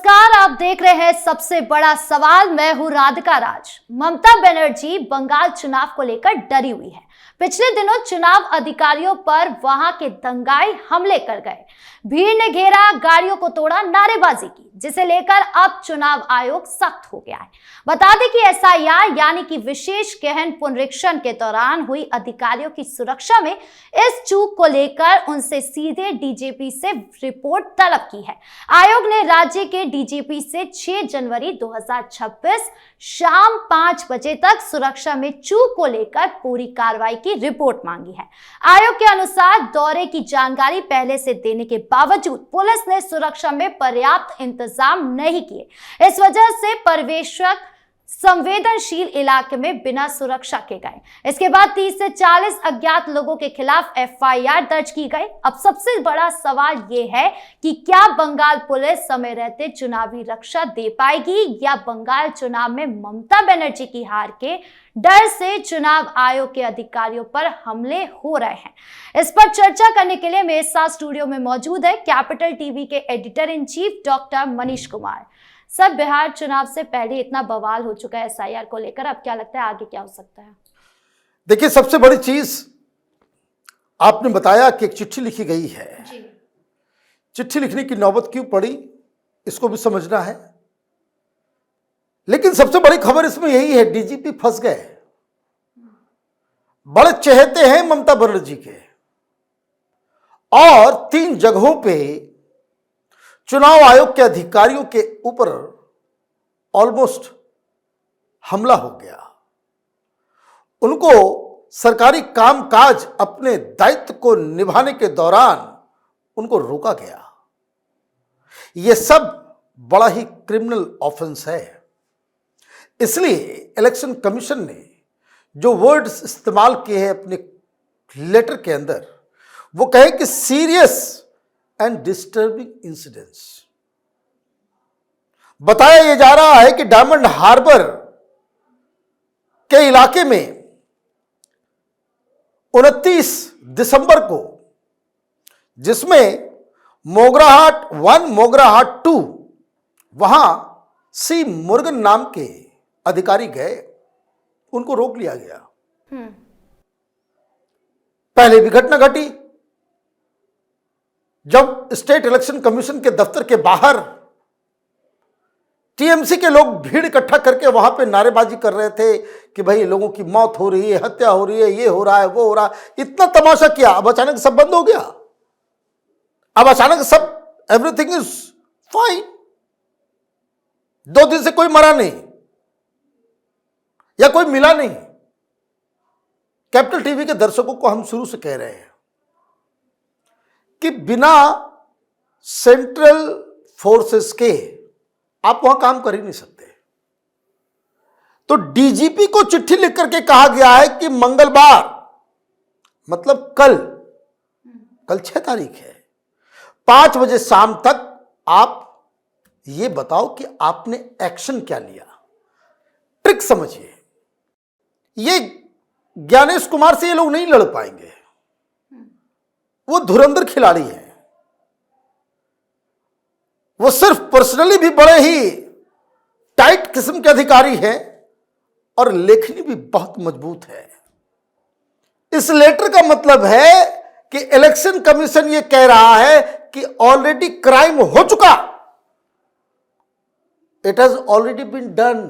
नमस्कार, आप देख रहे हैं सबसे बड़ा सवाल। मैं हूं राधिका राज। ममता बनर्जी बंगाल चुनाव को लेकर डरी हुई है। पिछले दिनों चुनाव अधिकारियों पर वहां के दंगाई हमले कर गए, भीड़ ने घेरा, गाड़ियों को तोड़ा, नारेबाजी की, जिसे लेकर अब चुनाव आयोग सख्त हो गया है। बता दें कि एसआईआर यानी कि विशेष गहन पुनरीक्षण के दौरान हुई अधिकारियों की सुरक्षा में इस चूक को लेकर उनसे सीधे डीजीपी से रिपोर्ट तलब की है। आयोग ने राज्य के डीजीपी से 6 जनवरी 2026 शाम 5 बजे तक सुरक्षा में चूक को लेकर पूरी कार्रवाई की रिपोर्ट मांगी है। आयोग के अनुसार दौरे की जानकारी पहले से देने के बावजूद पुलिस ने सुरक्षा में पर्याप्त इंतजाम नहीं किए। इस वजह से पर्यवेक्षक संवेदनशील इलाके में बिना सुरक्षा के गए। इसके बाद 30 से 40 अज्ञात लोगों के खिलाफ एफआईआर दर्ज की गई। अब सबसे बड़ा सवाल यह है कि क्या बंगाल पुलिस समय रहते चुनावी रक्षा दे पाएगी या बंगाल चुनाव में ममता बनर्जी की हार के डर से चुनाव आयोग के अधिकारियों पर हमले हो रहे हैं। इस पर चर्चा करने के लिए मेरे साथ स्टूडियो में मौजूद है कैपिटल टीवी के editor in chief doctor Manish Kumar. Sir, Bihar चुनाव से पहले इतना बवाल हो चुका है एसआईआर को लेकर, अब क्या लगता है आगे क्या हो सकता है? देखिए, सबसे बड़ी चीज आपने बताया कि एक चिट्ठी लिखी गई है जी। चिट्ठी लिखने की नौबत क्यों पड़ी, इसको भी समझना है। लेकिन सबसे बड़ी खबर इसमें यही है, डीजीपी फंस गए। बड़े चहेते हैं ममता बनर्जी के, और 3 जगहों पे चुनाव आयोग के अधिकारियों के ऊपर ऑलमोस्ट हमला हो गया। उनको सरकारी कामकाज अपने दायित्व को निभाने के दौरान उनको रोका गया। यह सब बड़ा ही क्रिमिनल ऑफेंस है। इसलिए इलेक्शन कमीशन ने जो वर्ड्स इस्तेमाल किए हैं अपने लेटर के अंदर, वो कहे कि सीरियस एंड डिस्टर्बिंग इंसिडेंट्स। बताया यह जा रहा है कि डायमंड हार्बर के इलाके में 29 दिसंबर को, जिसमें मोगराहाट 1, मोगराहाट 2, वहां सी मुर्गन नाम के अधिकारी गए, उनको रोक लिया गया। पहले भी घटना घटी जब स्टेट इलेक्शन कमीशन के दफ्तर के बाहर टीएमसी के लोग भीड़ इकट्ठा करके वहां पे नारेबाजी कर रहे थे कि भाई लोगों की मौत हो रही है, हत्या हो रही है, ये हो रहा है, वो हो रहा है। इतना तमाशा किया, अब अचानक सब बंद हो गया। अब अचानक सब एवरीथिंग इज फाइन। 2 दिन से कोई मरा नहीं या कोई मिला नहीं। कैपिटल टीवी के दर्शकों को हम शुरू से कह रहे हैं कि बिना सेंट्रल फोर्सेस के आप वहां काम कर ही नहीं सकते। तो डीजीपी को चिट्ठी लिख करके कहा गया है कि मंगलवार, मतलब कल 6 तारीख है, 5 बजे शाम तक आप ये बताओ कि आपने एक्शन क्या लिया। ट्रिक समझिए, ये ज्ञानेश कुमार से ये लोग नहीं लड़ पाएंगे। वो धुरंधर खिलाड़ी हैं। वो सिर्फ पर्सनली भी बड़े ही टाइट किस्म के अधिकारी हैं और लेखनी भी बहुत मजबूत है। इस लेटर का मतलब है कि इलेक्शन कमीशन ये कह रहा है कि ऑलरेडी क्राइम हो चुका, it has already been done.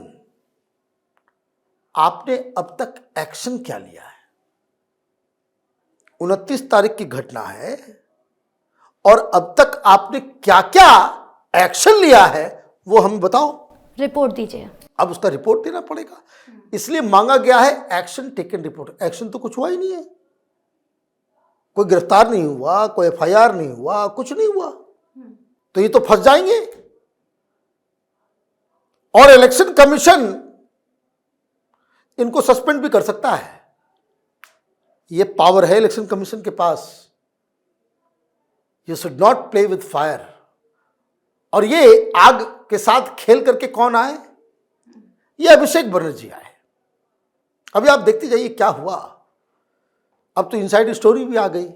आपने अब तक एक्शन क्या लिया है? 29 तारीख की घटना है और अब तक आपने क्या क्या एक्शन लिया है वो हमें बताओ। रिपोर्ट दीजिए। अब उसका रिपोर्ट देना पड़ेगा, इसलिए मांगा गया है एक्शन टेकन रिपोर्ट। एक्शन तो कुछ हुआ ही नहीं है, कोई गिरफ्तार नहीं हुआ, कोई एफआईआर नहीं हुआ, कुछ नहीं हुआ। तो ये तो फंस जाएंगे। और इलेक्शन कमीशन इनको सस्पेंड भी कर सकता है। ये पावर है इलेक्शन कमीशन के पास। You should not play with fire. और ये आग के साथ खेल करके कौन आए? ये अभिषेक बनर्जी आए। अभी आप देखते जाइए क्या हुआ। अब तो इनसाइड स्टोरी भी आ गई।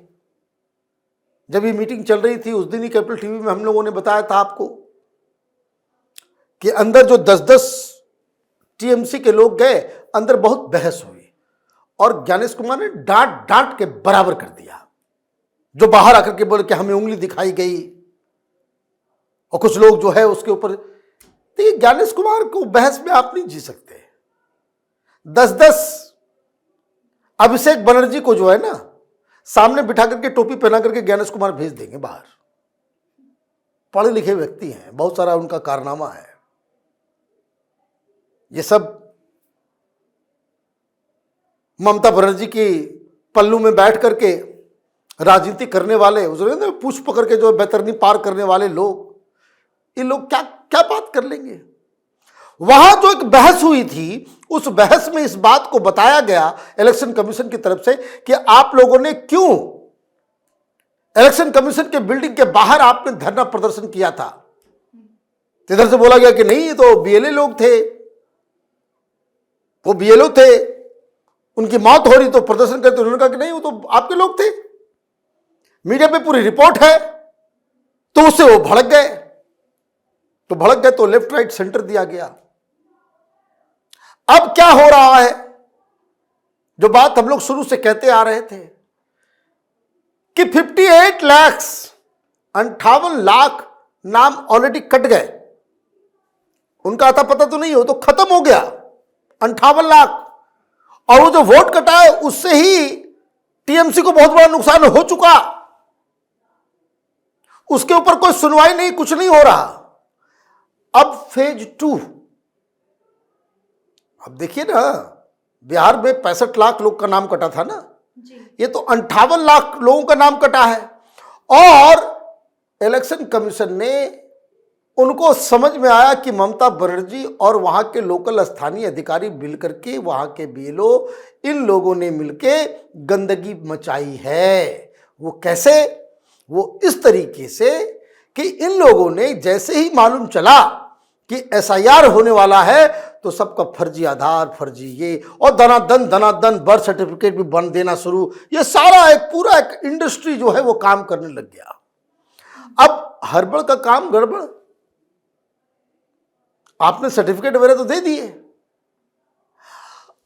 जब ये मीटिंग चल रही थी उस दिन ही कैपिटल टीवी में हम लोगों ने बताया था आपको कि अंदर जो 10-10 टीएमसी के लोग गए, अंदर बहुत बहस हुई और ज्ञानेश कुमार ने डांट डांट के बराबर कर दिया। जो बाहर आकर के बोले कि हमें उंगली दिखाई गई, और कुछ लोग जो है उसके ऊपर, देखिए ज्ञानेश कुमार को बहस में आप नहीं जी सकते। 10-10 अभिषेक बनर्जी को जो है ना सामने बिठा करके टोपी पहना करके ज्ञानेश कुमार भेज देंगे बाहर। पढ़े लिखे व्यक्ति हैं, बहुत सारा उनका कारनामा है। ये सब ममता बनर्जी की पल्लू में बैठ करके राजनीति करने वाले, उसने पूछ पकड़ के जो बैतरनी पार करने वाले लोग, ये लोग क्या क्या बात कर लेंगे। वहां जो एक बहस हुई थी, उस बहस में इस बात को बताया गया इलेक्शन कमीशन की तरफ से कि आप लोगों ने क्यों इलेक्शन कमीशन के बिल्डिंग के बाहर आपने धरना प्रदर्शन किया था। इधर से बोला गया कि नहीं, ये तो बीएलए लोग थे, वो बीएलओ थे, उनकी मौत हो रही तो प्रदर्शन करते। उन्होंने कहा कि नहीं, वो तो आपके लोग थे, मीडिया पे पूरी रिपोर्ट है। तो उससे वो भड़क गए, तो लेफ्ट राइट सेंटर दिया गया। अब क्या हो रहा है, जो बात हम लोग शुरू से कहते आ रहे थे कि 58 लाख 58 लाख नाम ऑलरेडी कट गए, उनका आता पता तो नहीं हो, तो खत्म हो गया 58 लाख। और वो जो वोट कटा है उससे ही टीएमसी को बहुत बड़ा नुकसान हो चुका, उसके ऊपर कोई सुनवाई नहीं, कुछ नहीं हो रहा। अब फेज 2, अब देखिए ना, बिहार में 65 लाख लोग का नाम कटा था ना जी। ये तो 58 लाख लोगों का नाम कटा है। और इलेक्शन कमीशन ने, उनको समझ में आया कि ममता बनर्जी और वहां के लोकल स्थानीय अधिकारी मिलकर के, वहां के बीएलओ, इन लोगों ने मिलके गंदगी मचाई है। वो कैसे? वो इस तरीके से कि इन लोगों ने जैसे ही मालूम चला कि एसआईआर होने वाला है तो सबका फर्जी आधार, फर्जी ये, और धनाधन बर्थ सर्टिफिकेट भी बन देना शुरू। ये सारा एक पूरा एक इंडस्ट्री जो है वो काम करने लग गया। अब हड़बड़ का काम गड़बड़, आपने सर्टिफिकेट वगैरह तो दे दिए।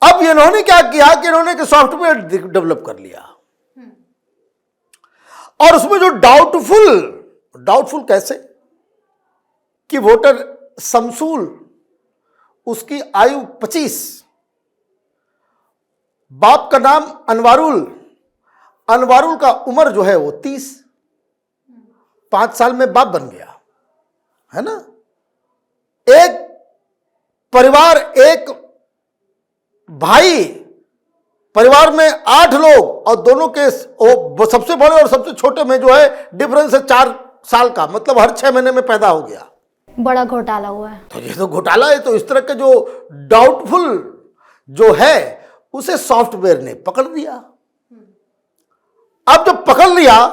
अब इन्होंने क्या किया कि इन्होंने सॉफ्टवेयर डेवलप कर लिया, और उसमें जो डाउटफुल कैसे कि वोटर शमसूल, उसकी आयु 25, बाप का नाम अनवारुल का उम्र जो है वो 30, 5 साल में बाप बन गया, है ना। एक परिवार, एक भाई, परिवार में 8 लोग, और दोनों के सबसे बड़े और सबसे छोटे में जो है डिफरेंस है 4 साल का, मतलब हर 6 महीने में पैदा हो गया। बड़ा घोटाला हुआ है। तो ये तो घोटाला है। तो इस तरह के जो डाउटफुल जो है उसे सॉफ्टवेयर ने पकड़ लिया। अब जब पकड़ लिया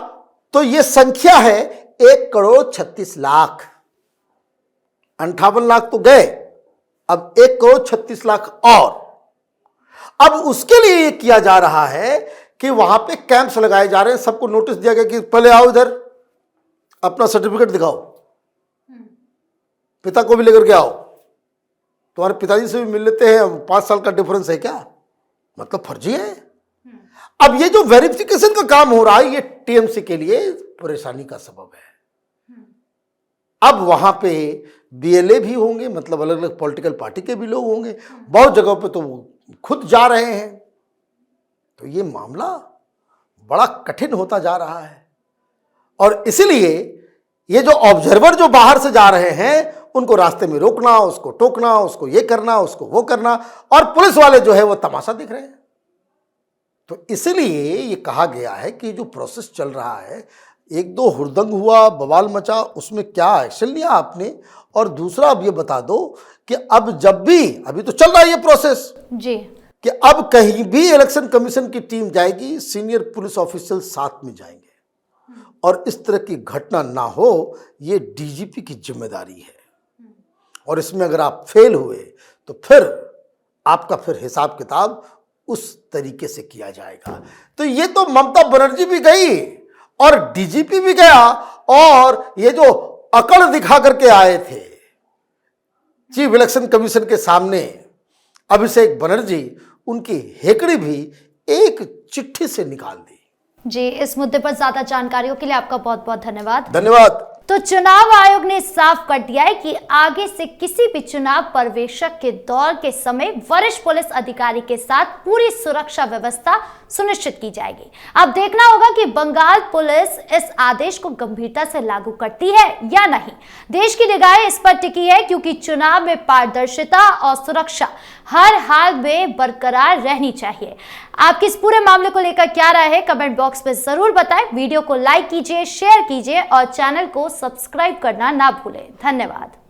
तो ये संख्या है 1,36,00,000। 58 लाख तो गए, अब 1,36,00,000 और। अब उसके लिए ये किया जा रहा है कि वहां पे कैंप्स लगाए जा रहे हैं, सबको नोटिस दिया गया कि पहले आओ इधर, अपना सर्टिफिकेट दिखाओ, पिता को भी लेकर के आओ, तुम्हारे पिताजी से भी मिल लेते हैं, 5 साल का डिफरेंस है क्या, मतलब फर्जी है। अब ये जो वेरिफिकेशन का काम हो रहा है, ये टीएमसी के लिए परेशानी का सबब है। अब वहां पे बीएलए भी होंगे, मतलब अलग अलग पॉलिटिकल पार्टी के भी लोग होंगे, बहुत जगहों पे तो वो खुद जा रहे हैं। तो ये मामला बड़ा कठिन होता जा रहा है, और इसीलिए ये जो ऑब्जर्वर जो बाहर से जा रहे हैं उनको रास्ते में रोकना, उसको टोकना, उसको ये करना, उसको वो करना, और पुलिस वाले जो है वो तमाशा देख रहे हैं। तो इसीलिए ये कहा गया है कि जो प्रोसेस चल रहा है, 1-2 हुड़दंग हुआ, बवाल मचा, उसमें क्या एक्शन लिया आपने, और दूसरा अब ये बता दो कि अब जब भी, अभी तो चल रहा है ये प्रोसेस जी, कि अब कहीं भी इलेक्शन कमीशन की टीम जाएगी, सीनियर पुलिस ऑफिसर साथ में जाएंगे, और इस तरह की घटना ना हो, ये डीजीपी की जिम्मेदारी है। और इसमें अगर आप फेल हुए तो फिर आपका फिर हिसाब किताब उस तरीके से किया जाएगा। तो ये तो ममता बनर्जी भी गई और डीजीपी भी गया, और ये जो अकड़ दिखा करके आए थे चीफ इलेक्शन कमीशन के सामने अभिषेक बनर्जी उनकी हेकड़ी भी एक चिट्ठी से निकाल दी। जी, इस मुद्दे पर ज्यादा जानकारियों के लिए आपका बहुत बहुत धन्यवाद। धन्यवाद। तो चुनाव आयोग ने साफ कर दिया है कि आगे से किसी भी चुनाव पर्यवेक्षक के दौर के समय वरिष्ठ पुलिस अधिकारी के साथ पूरी सुरक्षा व्यवस्था सुनिश्चित की जाएगी। अब देखना होगा कि बंगाल पुलिस इस आदेश को गंभीरता से लागू करती है या नहीं। देश की निगाहें इस पर टिकी है क्योंकि चुनाव में पारदर्शिता और सुरक्षा हर हाल में बरकरार रहनी चाहिए। आपकी इस पूरे मामले को लेकर क्या राय है, कमेंट बॉक्स में जरूर बताएं। वीडियो को लाइक कीजिए, शेयर कीजिए और चैनल को सब्सक्राइब करना ना भूलें। धन्यवाद।